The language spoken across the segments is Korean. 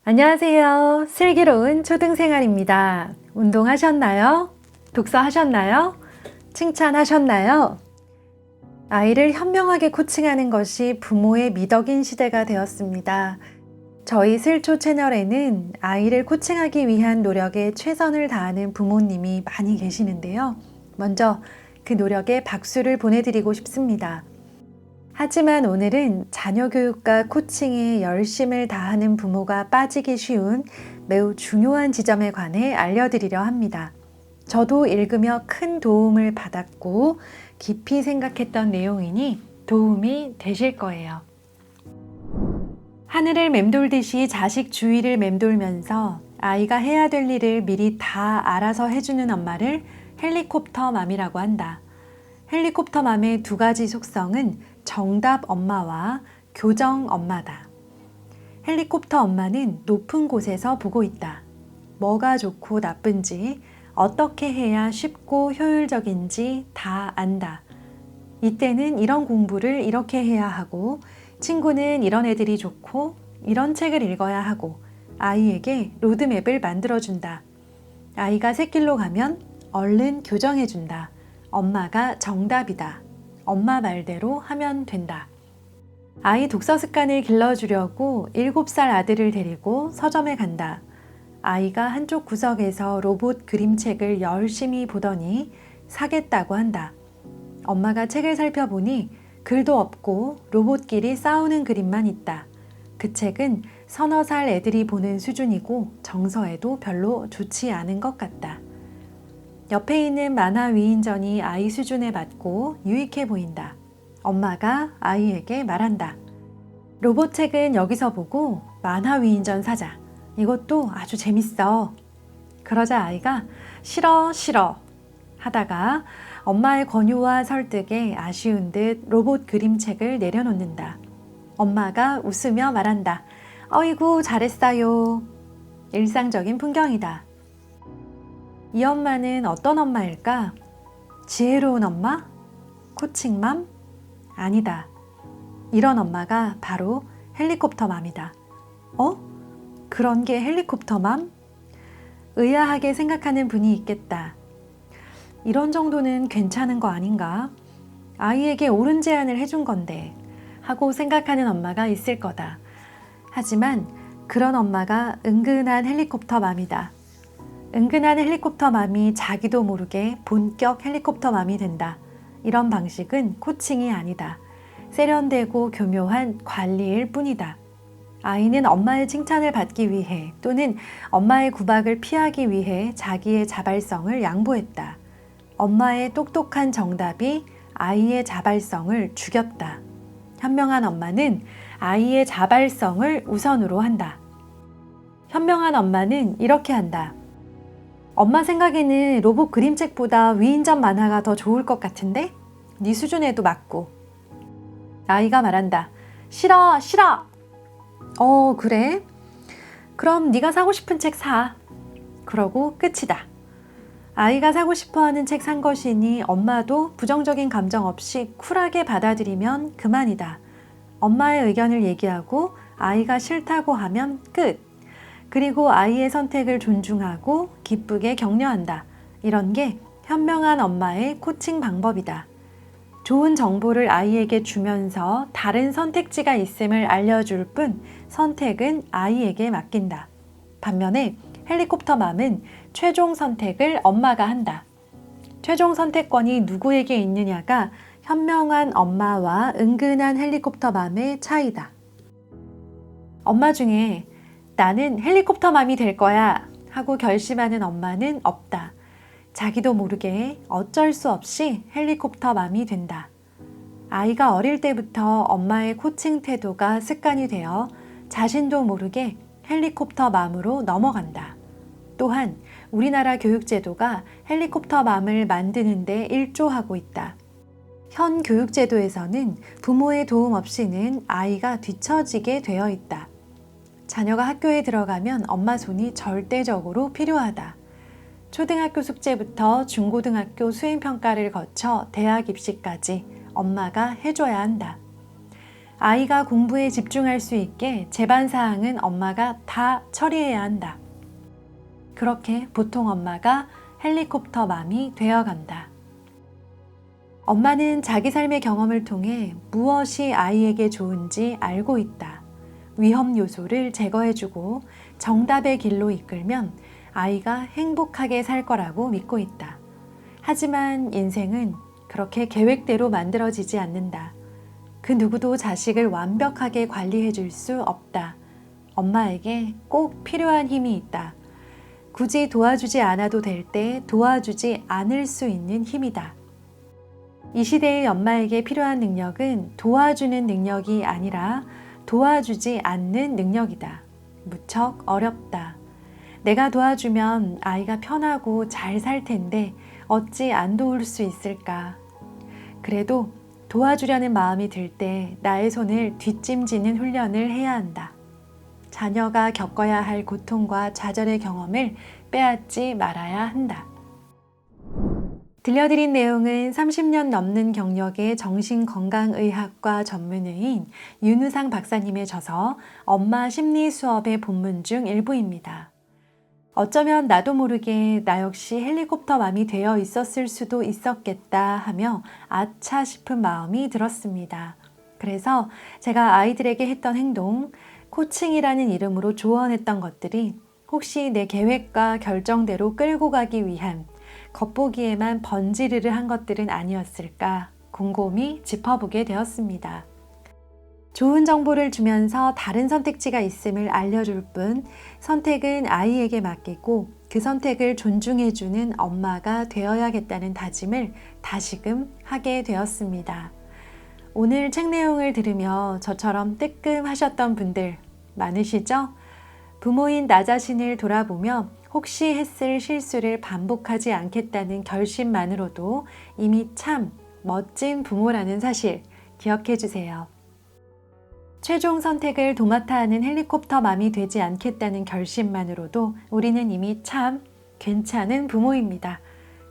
안녕하세요. 슬기로운 초등생활입니다. 운동하셨나요? 독서하셨나요? 칭찬하셨나요? 아이를 현명하게 코칭하는 것이 부모의 미덕인 시대가 되었습니다. 저희 슬초 채널에는 아이를 코칭하기 위한 노력에 최선을 다하는 부모님이 많이 계시는데요. 먼저 그 노력에 박수를 보내드리고 싶습니다. 하지만 오늘은 자녀 교육과 코칭에 열심을 다하는 부모가 빠지기 쉬운 매우 중요한 지점에 관해 알려드리려 합니다. 저도 읽으며 큰 도움을 받았고 깊이 생각했던 내용이니 도움이 되실 거예요. 하늘을 맴돌듯이 자식 주위를 맴돌면서 아이가 해야 될 일을 미리 다 알아서 해주는 엄마를 헬리콥터 맘이라고 한다. 헬리콥터 맘의 두 가지 속성은 정답 엄마와 교정 엄마다. 헬리콥터 엄마는 높은 곳에서 보고 있다. 뭐가 좋고 나쁜지, 어떻게 해야 쉽고 효율적인지 다 안다. 이때는 이런 공부를 이렇게 해야 하고, 친구는 이런 애들이 좋고, 이런 책을 읽어야 하고, 아이에게 로드맵을 만들어준다. 아이가 샛길로 가면 얼른 교정해준다. 엄마가 정답이다. 엄마 말대로 하면 된다. 아이 독서 습관을 길러주려고 7살 아들을 데리고 서점에 간다. 아이가 한쪽 구석에서 로봇 그림책을 열심히 보더니 사겠다고 한다. 엄마가 책을 살펴보니 글도 없고 로봇끼리 싸우는 그림만 있다. 그 책은 서너 살 애들이 보는 수준이고 정서에도 별로 좋지 않은 것 같다. 옆에 있는 만화 위인전이 아이 수준에 맞고 유익해 보인다. 엄마가 아이에게 말한다. 로봇책은 여기서 보고 만화 위인전 사자. 이것도 아주 재밌어. 그러자 아이가 싫어 하다가 엄마의 권유와 설득에 아쉬운 듯 로봇 그림책을 내려놓는다. 엄마가 웃으며 말한다. 어이구 잘했어요. 일상적인 풍경이다. 이 엄마는 어떤 엄마일까? 지혜로운 엄마? 코칭맘? 아니다. 이런 엄마가 바로 헬리콥터 맘이다. 그런 게 헬리콥터 맘? 의아하게 생각하는 분이 있겠다. 이런 정도는 괜찮은 거 아닌가? 아이에게 옳은 제안을 해준 건데 하고 생각하는 엄마가 있을 거다. 하지만 그런 엄마가 은근한 헬리콥터 맘이다. 은근한 헬리콥터 맘이 자기도 모르게 본격 헬리콥터 맘이 된다. 이런 방식은 코칭이 아니다. 세련되고 교묘한 관리일 뿐이다. 아이는 엄마의 칭찬을 받기 위해 또는 엄마의 구박을 피하기 위해 자기의 자발성을 양보했다. 엄마의 똑똑한 정답이 아이의 자발성을 죽였다. 현명한 엄마는 아이의 자발성을 우선으로 한다. 현명한 엄마는 이렇게 한다. 엄마 생각에는 로봇 그림책보다 위인전 만화가 더 좋을 것 같은데? 네 수준에도 맞고. 아이가 말한다. 싫어. 그래? 그럼 네가 사고 싶은 책 사. 그러고 끝이다. 아이가 사고 싶어하는 책 산 것이니 엄마도 부정적인 감정 없이 쿨하게 받아들이면 그만이다. 엄마의 의견을 얘기하고 아이가 싫다고 하면 끝. 그리고 아이의 선택을 존중하고 기쁘게 격려한다. 이런 게 현명한 엄마의 코칭 방법이다. 좋은 정보를 아이에게 주면서 다른 선택지가 있음을 알려줄 뿐 선택은 아이에게 맡긴다. 반면에 헬리콥터 맘은 최종 선택을 엄마가 한다. 최종 선택권이 누구에게 있느냐가 현명한 엄마와 은근한 헬리콥터 맘의 차이다. 엄마 중에 나는 헬리콥터 맘이 될 거야 하고 결심하는 엄마는 없다. 자기도 모르게 어쩔 수 없이 헬리콥터 맘이 된다. 아이가 어릴 때부터 엄마의 코칭 태도가 습관이 되어 자신도 모르게 헬리콥터 맘으로 넘어간다. 또한 우리나라 교육제도가 헬리콥터 맘을 만드는 데 일조하고 있다. 현 교육제도에서는 부모의 도움 없이는 아이가 뒤처지게 되어 있다. 자녀가 학교에 들어가면 엄마 손이 절대적으로 필요하다. 초등학교 숙제부터 중고등학교 수행평가를 거쳐 대학 입시까지 엄마가 해줘야 한다. 아이가 공부에 집중할 수 있게 제반 사항은 엄마가 다 처리해야 한다. 그렇게 보통 엄마가 헬리콥터 맘이 되어간다. 엄마는 자기 삶의 경험을 통해 무엇이 아이에게 좋은지 알고 있다. 위험 요소를 제거해주고 정답의 길로 이끌면 아이가 행복하게 살 거라고 믿고 있다. 하지만 인생은 그렇게 계획대로 만들어지지 않는다. 그 누구도 자식을 완벽하게 관리해 줄 수 없다. 엄마에게 꼭 필요한 힘이 있다. 굳이 도와주지 않아도 될 때 도와주지 않을 수 있는 힘이다. 이 시대의 엄마에게 필요한 능력은 도와주는 능력이 아니라 도와주지 않는 능력이다. 무척 어렵다. 내가 도와주면 아이가 편하고 잘 살 텐데 어찌 안 도울 수 있을까? 그래도 도와주려는 마음이 들 때 나의 손을 뒷짐지는 훈련을 해야 한다. 자녀가 겪어야 할 고통과 좌절의 경험을 빼앗지 말아야 한다. 들려드린 내용은 30년 넘는 경력의 정신건강의학과 전문의인 윤우상 박사님의 저서 엄마 심리 수업의 본문 중 일부입니다. 어쩌면 나도 모르게 나 역시 헬리콥터 맘이 되어 있었을 수도 있었겠다 하며 아차 싶은 마음이 들었습니다. 그래서 제가 아이들에게 했던 행동, 코칭이라는 이름으로 조언했던 것들이 혹시 내 계획과 결정대로 끌고 가기 위한 겉보기에만 번지르르 한 것들은 아니었을까 곰곰이 짚어보게 되었습니다. 좋은 정보를 주면서 다른 선택지가 있음을 알려줄 뿐 선택은 아이에게 맡기고 그 선택을 존중해주는 엄마가 되어야겠다는 다짐을 다시금 하게 되었습니다. 오늘 책 내용을 들으며 저처럼 뜨끔하셨던 분들 많으시죠? 부모인 나 자신을 돌아보며 혹시 했을 실수를 반복하지 않겠다는 결심만으로도 이미 참 멋진 부모라는 사실 기억해 주세요. 최종 선택을 도맡아 하는 헬리콥터 맘이 되지 않겠다는 결심만으로도 우리는 이미 참 괜찮은 부모입니다.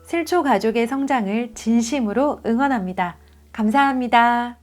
슬초 가족의 성장을 진심으로 응원합니다. 감사합니다.